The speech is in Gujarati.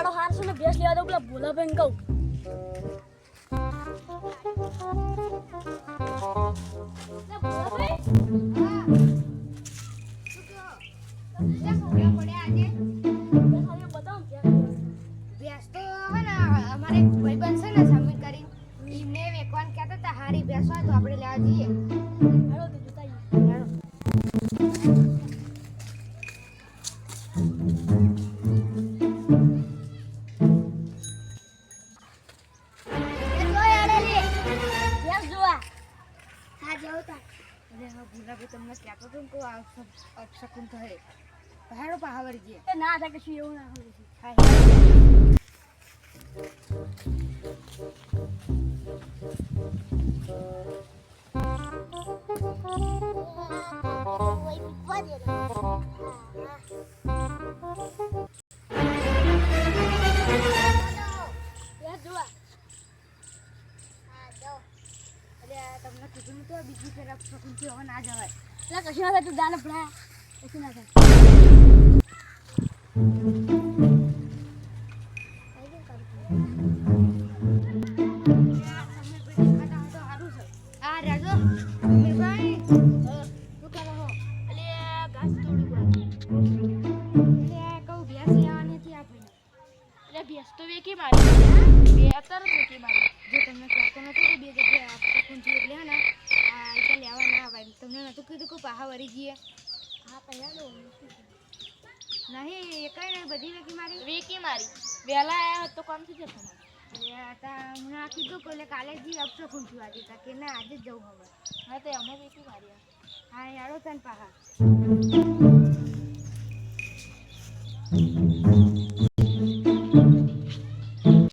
દાડો હાર છે ને ભેંસ લેવા દો પેલા ભોલાભાઈને કહું. લે ભોલાભાઈ, શું કહો? ક્યાં પડ્યા આજે? ભેંસ આવ્યો બતાવો ને ભેંસ. ભેંસ તો હે ને અમારે એક ભાઈબંધ છે ને સમી કરી એમને વેકવાન કહેતા હતા હારી ભેંસ હોય તો આપણે લેવા જઈએ. હાલો તો જોતા આવીએ. હાલો. ભેંસ જોવા. હા જાઓ તા. અરે હા ભૂલાભાઈ તમને કહેતો હતો ને કે આ અપશકુન કહે. હારો પાહાવર જઈએ. એ ના થાય કશું એવું ના હોય. હા ભેંસ જોવા. અરે તમને કીધું તો બીજી ફેર અપશકુન થી હવે ના જવાય. એટલે કશું ના થાય તું દાને ભણા. કશું ના થાય. આ રાજો અમીરભાઈ શું કરો છો? અલે ઘાસ તોડી પડે. એટલે કહું ભેંસ લેવાની હતી આપણે. એટલે ભેંસ તો વેકી મારી. બે અત્યારે જ વેકી મારી. જો તમને કહેતો નતો કે બે જગ્યાએ અપશકુન થી એટલે હે ને આ એટલે લેવા ના આવે તમને નતું કીધું કે પાહા વરી જઈએ. હા પહેલા લો. નહીં એકઈ નહીં બધી વેકી મારી. વેકી મારી. વહેલા આયા તો કામ થઈ જશે મારે. મેં આ કીધું કે એટલે કાલે જ અપશકુન થી વાગી હતા કે ના આજે જ જવું હવે. હા તો અમે વેકી મારી. હા યારો તને પાહા